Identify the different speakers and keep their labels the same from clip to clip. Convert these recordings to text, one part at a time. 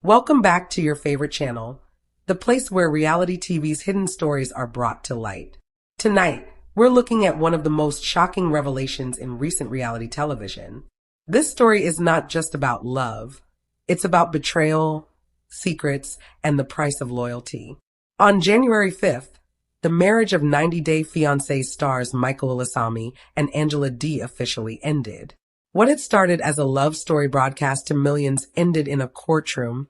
Speaker 1: Welcome back to your favorite channel, the place where reality TV's hidden stories are brought to light. Tonight, we're looking at one of the most shocking revelations in recent reality television. This story is not just about love. It's about betrayal, secrets, and the price of loyalty. On January 5th, the marriage of 90 Day Fiancé stars Michael Elisami and Angela Dee officially ended. What had started as a love story broadcast to millions ended in a courtroom,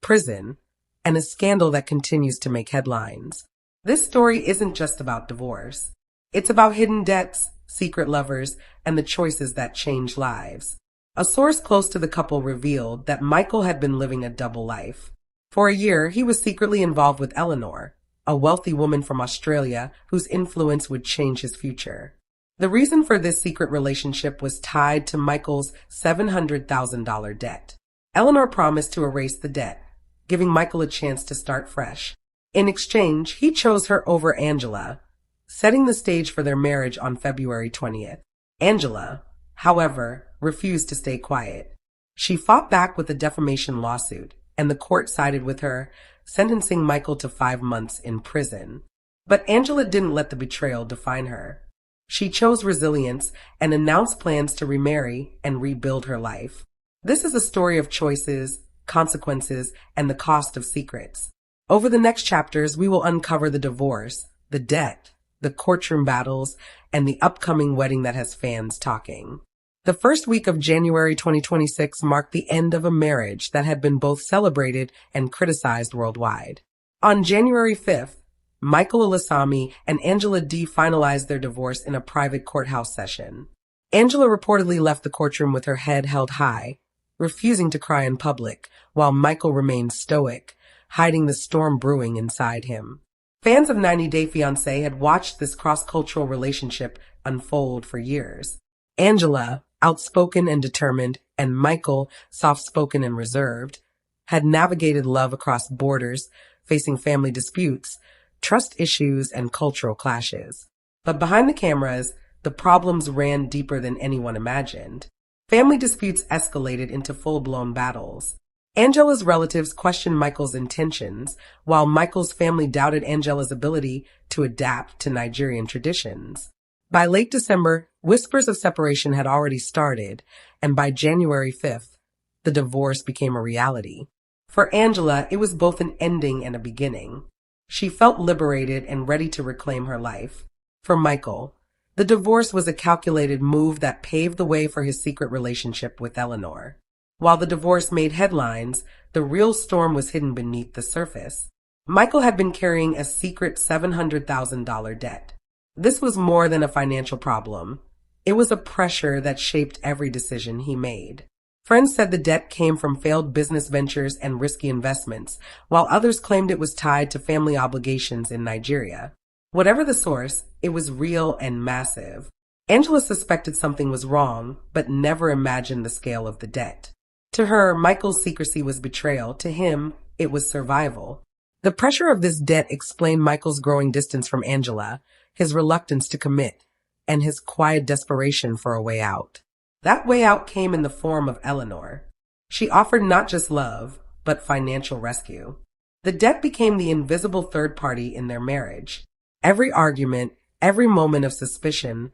Speaker 1: prison, and a scandal that continues to make headlines. This story isn't just about divorce. It's about hidden debts, secret lovers, and the choices that change lives. A source close to the couple revealed that Michael had been living a double life. For a year, he was secretly involved with Eleanor, a wealthy woman from Australia whose influence would change his future. The reason for this secret relationship was tied to Michael's $700,000 debt. Eleanor promised to erase the debt, giving Michael a chance to start fresh. In exchange, he chose her over Angela, setting the stage for their marriage on February 20th. Angela, however, refused to stay quiet. She fought back with a defamation lawsuit, and the court sided with her, sentencing Michael to 5 months in prison. But Angela didn't let the betrayal define her. She chose resilience and announced plans to remarry and rebuild her life. This is a story of choices, consequences, and the cost of secrets. Over the next chapters, we will uncover the divorce, the debt, the courtroom battles, and the upcoming wedding that has fans talking. The first week of January 2026 marked the end of a marriage that had been both celebrated and criticized worldwide. On January 5th, Michael Elisami and Angela Dee finalized their divorce in a private courthouse session. Angela reportedly left the courtroom with her head held high, refusing to cry in public, while Michael remained stoic, hiding the storm brewing inside him. Fans of 90 Day Fiancé had watched this cross-cultural relationship unfold for years. Angela, outspoken and determined, and Michael, soft-spoken and reserved, had navigated love across borders, facing family disputes, trust issues, and cultural clashes. But behind the cameras, the problems ran deeper than anyone imagined. Family disputes escalated into full-blown battles. Angela's relatives questioned Michael's intentions, while Michael's family doubted Angela's ability to adapt to Nigerian traditions. By late December, whispers of separation had already started, and by January 5th, the divorce became a reality. For Angela, it was both an ending and a beginning. She felt liberated and ready to reclaim her life. For Michael, the divorce was a calculated move that paved the way for his secret relationship with Eleanor. While the divorce made headlines, the real storm was hidden beneath the surface. Michael had been carrying a secret $700,000 debt. This was more than a financial problem. It was a pressure that shaped every decision he made. Friends said the debt came from failed business ventures and risky investments, while others claimed it was tied to family obligations in Nigeria. Whatever the source, it was real and massive. Angela suspected something was wrong, but never imagined the scale of the debt. To her, Michael's secrecy was betrayal. To him, it was survival. The pressure of this debt explained Michael's growing distance from Angela, his reluctance to commit, and his quiet desperation for a way out. That way out came in the form of Eleanor. She offered not just love, but financial rescue. The debt became the invisible third party in their marriage. Every argument, every moment of suspicion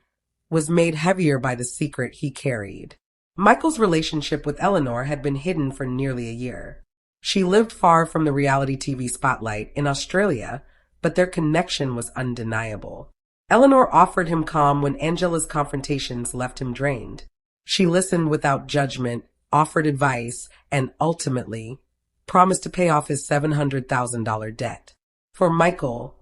Speaker 1: was made heavier by the secret he carried. Michael's relationship with Eleanor had been hidden for nearly a year. She lived far from the reality TV spotlight in Australia, but their connection was undeniable. Eleanor offered him calm when Angela's confrontations left him drained. She listened without judgment, offered advice, and ultimately promised to pay off his $700,000 debt. For Michael,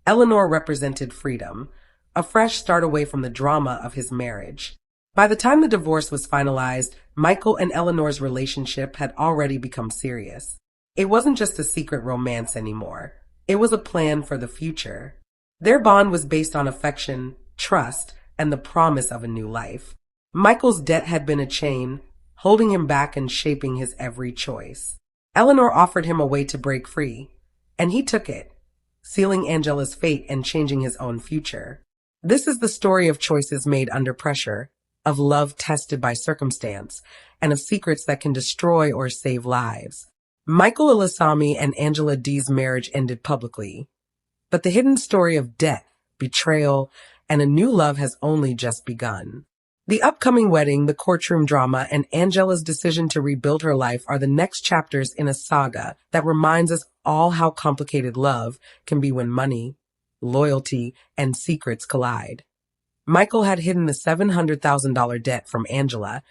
Speaker 1: Eleanor represented freedom, a fresh start away from the drama of his marriage. By the time the divorce was finalized, Michael and Eleanor's relationship had already become serious. It wasn't just a secret romance anymore. It was a plan for the future. Their bond was based on affection, trust, and the promise of a new life. Michael's debt had been a chain, holding him back and shaping his every choice. Eleanor offered him a way to break free, and he took it, sealing Angela's fate and changing his own future. This is the story of choices made under pressure, of love tested by circumstance, and of secrets that can destroy or save lives. Michael Ilasami and Angela D's marriage ended publicly, but the hidden story of debt, betrayal, and a new love has only just begun. The upcoming wedding, the courtroom drama, and Angela's decision to rebuild her life are the next chapters in a saga that reminds us all how complicated love can be when money, loyalty, and secrets collide. Michael had hidden the $700,000 debt from Angela,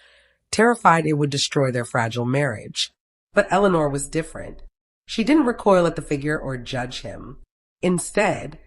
Speaker 1: terrified it would destroy their fragile marriage. But Eleanor was different. She didn't recoil at the figure or judge him. Instead,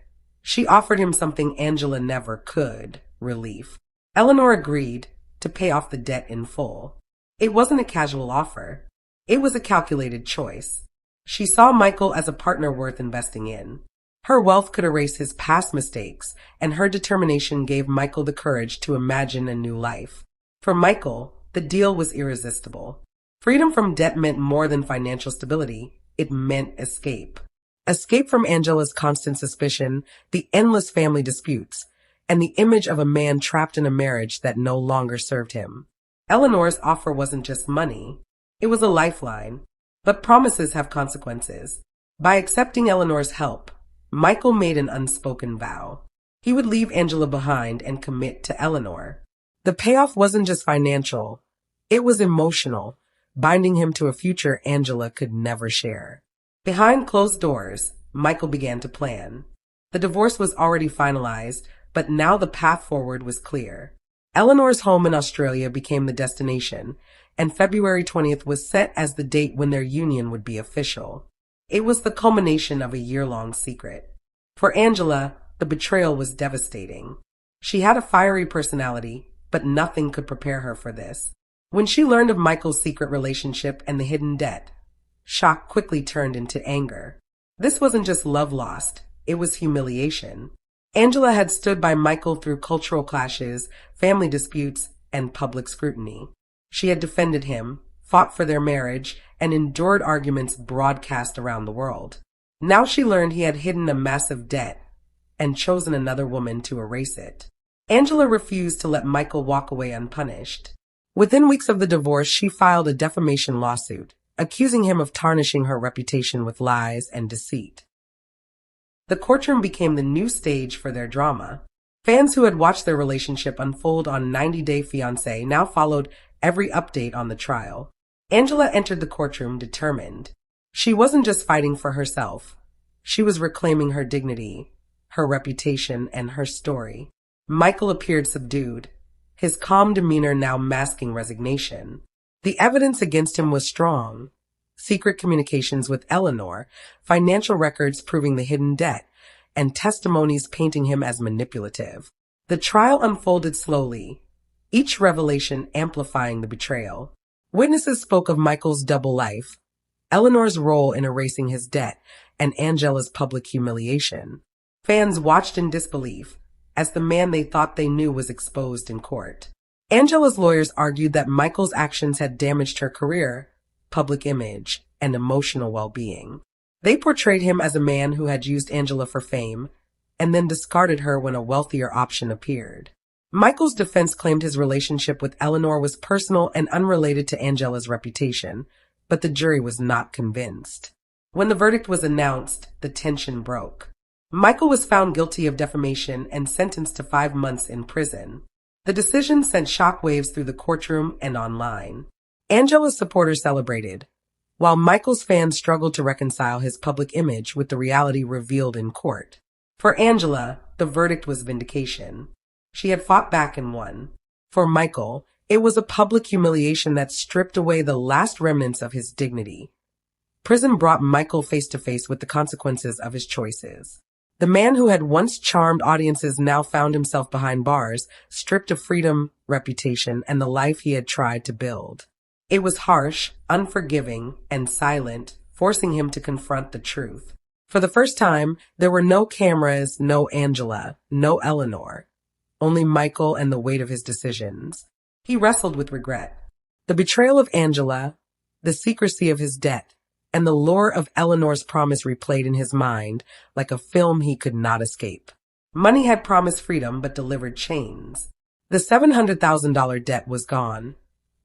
Speaker 1: she offered him something Angela never could, relief. Eleanor agreed to pay off the debt in full. It wasn't a casual offer. It was a calculated choice. She saw Michael as a partner worth investing in. Her wealth could erase his past mistakes, and her determination gave Michael the courage to imagine a new life. For Michael, the deal was irresistible. Freedom from debt meant more than financial stability. It meant escape. Escape from Angela's constant suspicion, the endless family disputes, and the image of a man trapped in a marriage that no longer served him. Eleanor's offer wasn't just money. It was a lifeline. But promises have consequences. By accepting Eleanor's help, Michael made an unspoken vow. He would leave Angela behind and commit to Eleanor. The payoff wasn't just financial. It was emotional, binding him to a future Angela could never share. Behind closed doors, Michael began to plan. The divorce was already finalized, but now the path forward was clear. Eleanor's home in Australia became the destination, and February 20th was set as the date when their union would be official. It was the culmination of a year-long secret. For Angela, the betrayal was devastating. She had a fiery personality, but nothing could prepare her for this. When she learned of Michael's secret relationship and the hidden debt, shock quickly turned into anger. This wasn't just love lost, it was humiliation. Angela had stood by Michael through cultural clashes, family disputes, and public scrutiny. She had defended him, fought for their marriage, and endured arguments broadcast around the world. Now she learned he had hidden a massive debt and chosen another woman to erase it. Angela refused to let Michael walk away unpunished. Within weeks of the divorce, she filed a defamation lawsuit, accusing him of tarnishing her reputation with lies and deceit. The courtroom became the new stage for their drama. Fans who had watched their relationship unfold on 90 Day Fiancé now followed every update on the trial. Angela entered the courtroom determined. She wasn't just fighting for herself. She was reclaiming her dignity, her reputation, and her story. Michael appeared subdued, his calm demeanor now masking resignation. The evidence against him was strong. Secret communications with Eleanor, financial records proving the hidden debt, and testimonies painting him as manipulative. The trial unfolded slowly, each revelation amplifying the betrayal. Witnesses spoke of Michael's double life, Eleanor's role in erasing his debt, and Angela's public humiliation. Fans watched in disbelief as the man they thought they knew was exposed in court. Angela's lawyers argued that Michael's actions had damaged her career, public image, and emotional well-being. They portrayed him as a man who had used Angela for fame and then discarded her when a wealthier option appeared. Michael's defense claimed his relationship with Eleanor was personal and unrelated to Angela's reputation, but the jury was not convinced. When the verdict was announced, the tension broke. Michael was found guilty of defamation and sentenced to 5 months in prison. The decision sent shockwaves through the courtroom and online. Angela's supporters celebrated, while Michael's fans struggled to reconcile his public image with the reality revealed in court. For Angela, the verdict was vindication. She had fought back and won. For Michael, it was a public humiliation that stripped away the last remnants of his dignity. Prison brought Michael face to face with the consequences of his choices. The man who had once charmed audiences now found himself behind bars, stripped of freedom, reputation, and the life he had tried to build. It was harsh, unforgiving, and silent, forcing him to confront the truth. For the first time, there were no cameras, no Angela, no Eleanor, only Michael and the weight of his decisions. He wrestled with regret. The betrayal of Angela, the secrecy of his debt, and the lure of Eleanor's promise replayed in his mind like a film he could not escape. Money had promised freedom but delivered chains. The $700,000 debt was gone,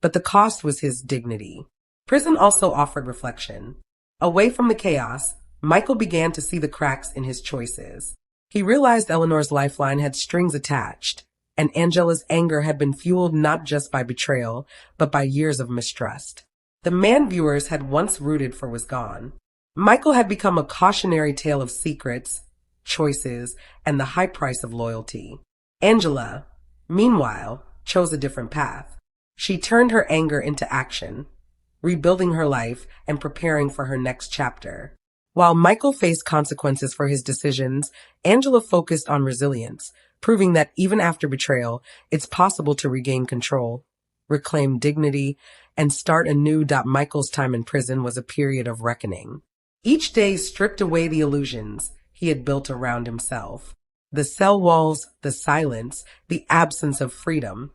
Speaker 1: but the cost was his dignity. Prison also offered reflection. Away from the chaos, Michael began to see the cracks in his choices. He realized Eleanor's lifeline had strings attached, and Angela's anger had been fueled not just by betrayal, but by years of mistrust. The man viewers had once rooted for was gone. Michael had become a cautionary tale of secrets, choices, and the high price of loyalty. Angela, meanwhile, chose a different path. She turned her anger into action, rebuilding her life and preparing for her next chapter. While Michael faced consequences for his decisions, Angela focused on resilience, proving that even after betrayal, it's possible to regain control, reclaim dignity, and start anew. Michael's time in prison was a period of reckoning. Each day stripped away the illusions he had built around himself. The cell walls, the silence, the absence of freedom,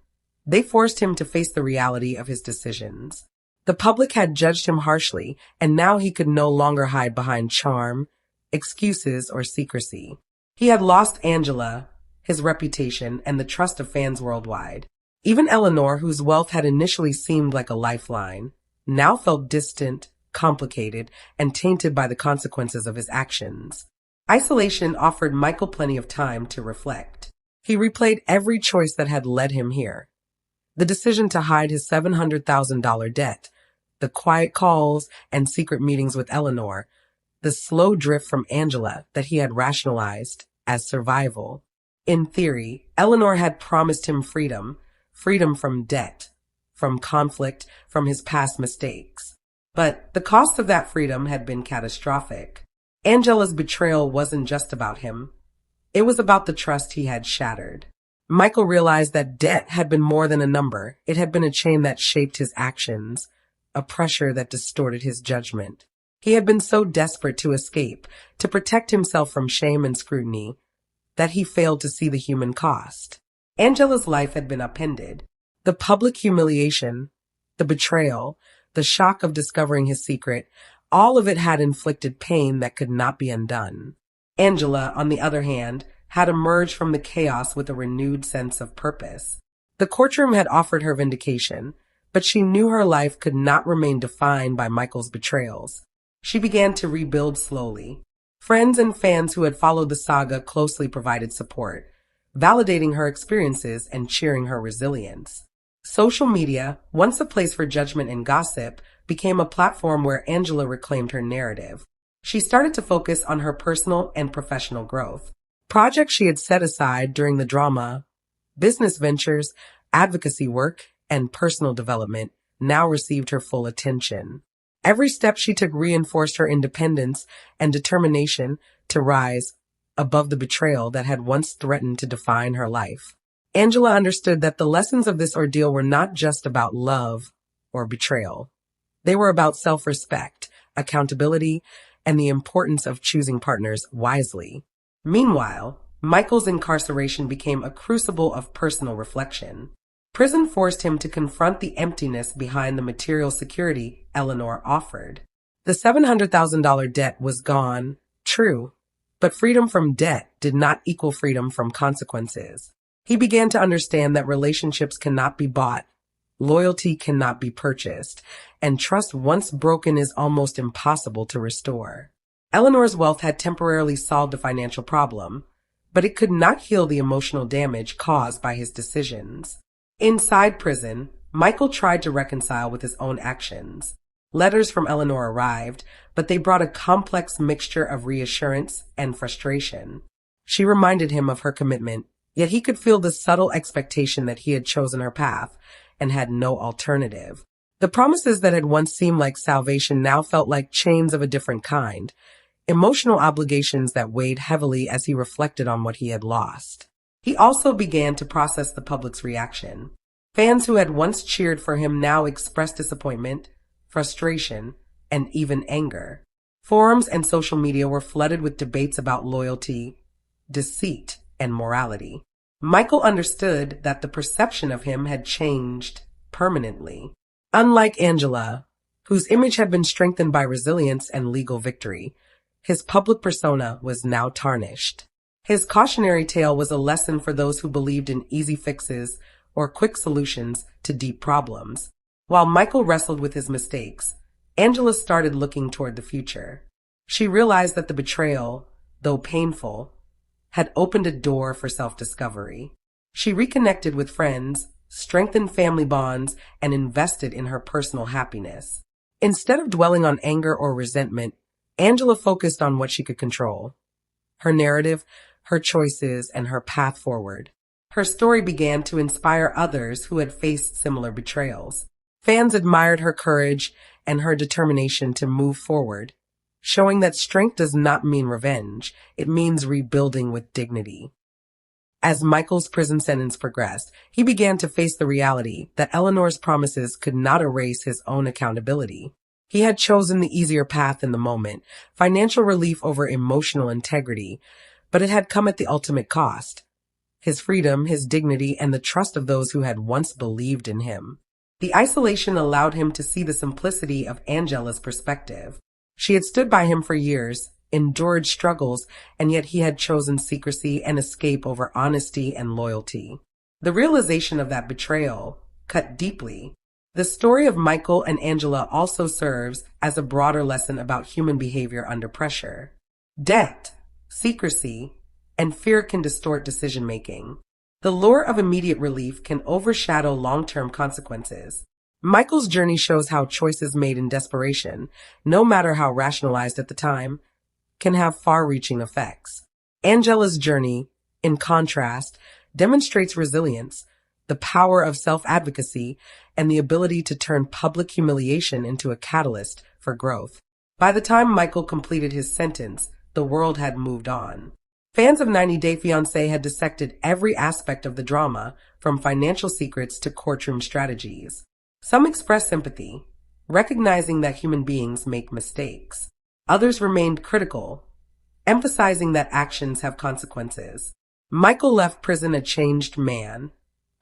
Speaker 1: they forced him to face the reality of his decisions. The public had judged him harshly, and now he could no longer hide behind charm, excuses, or secrecy. He had lost Angela, his reputation, and the trust of fans worldwide. Even Eleanor, whose wealth had initially seemed like a lifeline, now felt distant, complicated, and tainted by the consequences of his actions. Isolation offered Michael plenty of time to reflect. He replayed every choice that had led him here. The decision to hide his $700,000 debt, the quiet calls and secret meetings with Eleanor, the slow drift from Angela that he had rationalized as survival. In theory, Eleanor had promised him freedom from debt, from conflict, from his past mistakes. But the cost of that freedom had been catastrophic. Angela's betrayal wasn't just about him. It was about the trust he had shattered. Michael realized that debt had been more than a number. It had been a chain that shaped his actions, a pressure that distorted his judgment. He had been so desperate to escape, to protect himself from shame and scrutiny, that he failed to see the human cost. Angela's life had been upended. The public humiliation, the betrayal, the shock of discovering his secret, all of it had inflicted pain that could not be undone. Angela, on the other hand, had emerged from the chaos with a renewed sense of purpose. The courtroom had offered her vindication, but she knew her life could not remain defined by Michael's betrayals. She began to rebuild slowly. Friends and fans who had followed the saga closely provided support, validating her experiences and cheering her resilience. Social media, once a place for judgment and gossip, became a platform where Angela reclaimed her narrative. She started to focus on her personal and professional growth. Projects she had set aside during the drama, business ventures, advocacy work, and personal development now received her full attention. Every step she took reinforced her independence and determination to rise above the betrayal that had once threatened to define her life. Angela understood that the lessons of this ordeal were not just about love or betrayal. They were about self-respect, accountability, and the importance of choosing partners wisely. Meanwhile, Michael's incarceration became a crucible of personal reflection. Prison forced him to confront the emptiness behind the material security Eleanor offered. The $700,000 debt was gone, true, but freedom from debt did not equal freedom from consequences. He began to understand that relationships cannot be bought, loyalty cannot be purchased, and trust once broken is almost impossible to restore. Eleanor's wealth had temporarily solved the financial problem, but it could not heal the emotional damage caused by his decisions. Inside prison, Michael tried to reconcile with his own actions. Letters from Eleanor arrived, but they brought a complex mixture of reassurance and frustration. She reminded him of her commitment, yet he could feel the subtle expectation that he had chosen her path and had no alternative. The promises that had once seemed like salvation now felt like chains of a different kind, emotional obligations that weighed heavily as he reflected on what he had lost. He also began to process the public's reaction. Fans who had once cheered for him now expressed disappointment, frustration, and even anger. Forums and social media were flooded with debates about loyalty, deceit, and morality. Michael understood that the perception of him had changed permanently. Unlike Angela, whose image had been strengthened by resilience and legal victory, his public persona was now tarnished. His cautionary tale was a lesson for those who believed in easy fixes or quick solutions to deep problems. While Michael wrestled with his mistakes, Angela started looking toward the future. She realized that the betrayal, though painful, had opened a door for self-discovery. She reconnected with friends, strengthened family bonds, and invested in her personal happiness. Instead of dwelling on anger or resentment, Angela focused on what she could control: her narrative, her choices, and her path forward. Her story began to inspire others who had faced similar betrayals. Fans admired her courage and her determination to move forward, showing that strength does not mean revenge, it means rebuilding with dignity. As Michael's prison sentence progressed, he began to face the reality that Eleanor's promises could not erase his own accountability. He had chosen the easier path in the moment, financial relief over emotional integrity, but it had come at the ultimate cost: his freedom, his dignity, and the trust of those who had once believed in him. The isolation allowed him to see the simplicity of Angela's perspective. She had stood by him for years, endured struggles, and yet he had chosen secrecy and escape over honesty and loyalty. The realization of that betrayal cut deeply. The story of Michael and Angela also serves as a broader lesson about human behavior under pressure. Debt, secrecy, and fear can distort decision-making. The lure of immediate relief can overshadow long-term consequences. Michael's journey shows how choices made in desperation, no matter how rationalized at the time, can have far-reaching effects. Angela's journey, in contrast, demonstrates resilience, the power of self-advocacy, and the ability to turn public humiliation into a catalyst for growth. By the time Michael completed his sentence, the world had moved on. Fans of 90 Day Fiancé had dissected every aspect of the drama, from financial secrets to courtroom strategies. Some expressed sympathy, recognizing that human beings make mistakes. Others remained critical, emphasizing that actions have consequences. Michael left prison a changed man,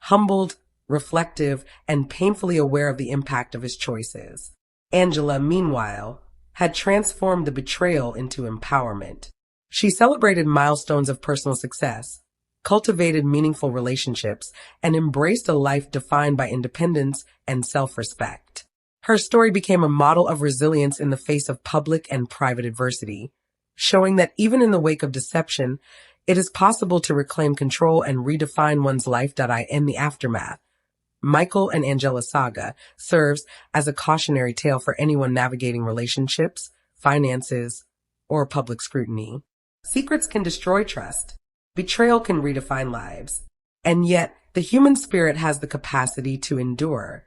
Speaker 1: humbled, reflective, and painfully aware of the impact of his choices. Angela, meanwhile, had transformed the betrayal into empowerment. She celebrated milestones of personal success, cultivated meaningful relationships, and embraced a life defined by independence and self-respect. Her story became a model of resilience in the face of public and private adversity, showing that even in the wake of deception, it is possible to reclaim control and redefine one's life. In the aftermath, Michael and Angela's saga serves as a cautionary tale for anyone navigating relationships, finances, or public scrutiny. Secrets can destroy trust. Betrayal can redefine lives. And yet, the human spirit has the capacity to endure,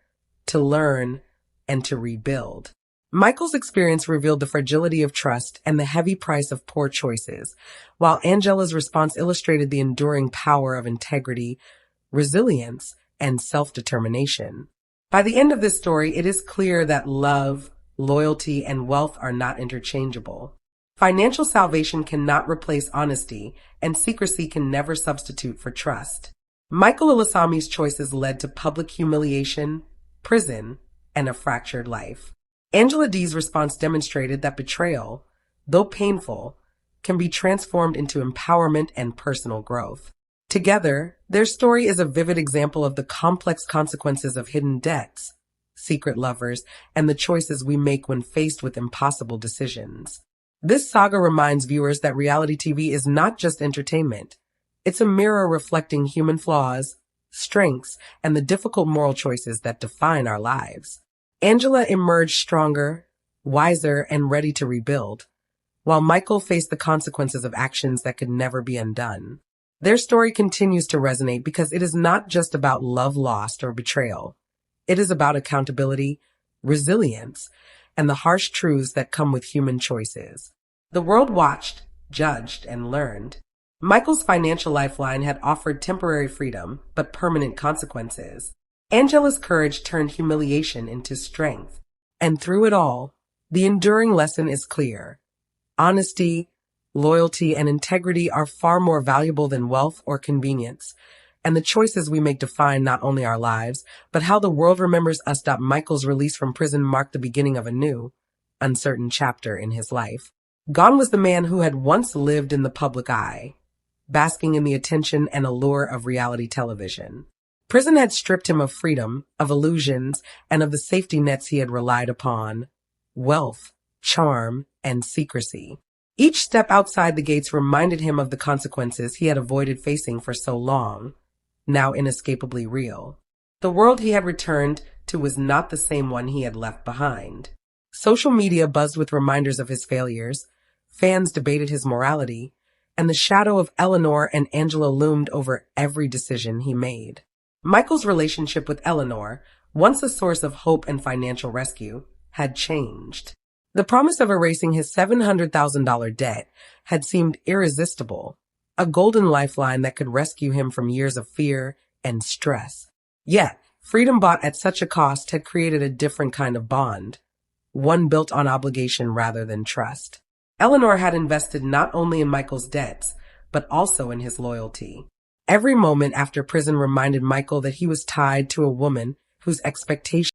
Speaker 1: to learn, and to rebuild. Michael's experience revealed the fragility of trust and the heavy price of poor choices, while Angela's response illustrated the enduring power of integrity, resilience, and self-determination. By the end of this story, it is clear that love, loyalty, and wealth are not interchangeable. Financial salvation cannot replace honesty, and secrecy can never substitute for trust. Michael Ilasami's choices led to public humiliation, prison, and a fractured life. Angela D's response demonstrated that betrayal, though painful, can be transformed into empowerment and personal growth. Together, their story is a vivid example of the complex consequences of hidden debts, secret lovers, and the choices we make when faced with impossible decisions. This saga reminds viewers that reality TV is not just entertainment. It's a mirror reflecting human flaws, strengths, and the difficult moral choices that define our lives. Angela emerged stronger, wiser, and ready to rebuild, while Michael faced the consequences of actions that could never be undone. Their story continues to resonate because it is not just about love lost or betrayal. It is about accountability, resilience, and the harsh truths that come with human choices. The world watched, judged, and learned. Michael's financial lifeline had offered temporary freedom, but permanent consequences. Angela's courage turned humiliation into strength. And through it all, the enduring lesson is clear. Honesty, loyalty, and integrity are far more valuable than wealth or convenience. And the choices we make define not only our lives, but how the world remembers us. Michael's release from prison marked the beginning of a new, uncertain chapter in his life. Gone was the man who had once lived in the public eye, basking in the attention and allure of reality television. Prison had stripped him of freedom, of illusions, and of the safety nets he had relied upon. wealth, charm, and secrecy. Each step outside the gates reminded him of the consequences he had avoided facing for so long, now inescapably real. The world he had returned to was not the same one he had left behind. Social media buzzed with reminders of his failures, fans debated his morality, and the shadow of Eleanor and Angela loomed over every decision he made. Michael's relationship with Eleanor, once a source of hope and financial rescue, had changed. The promise of erasing his $700,000 debt had seemed irresistible, a golden lifeline that could rescue him from years of fear and stress. Yet, freedom bought at such a cost had created a different kind of bond, one built on obligation rather than trust. Eleanor had invested not only in Michael's debts, but also in his loyalty. Every moment after prison reminded Michael that he was tied to a woman whose expectations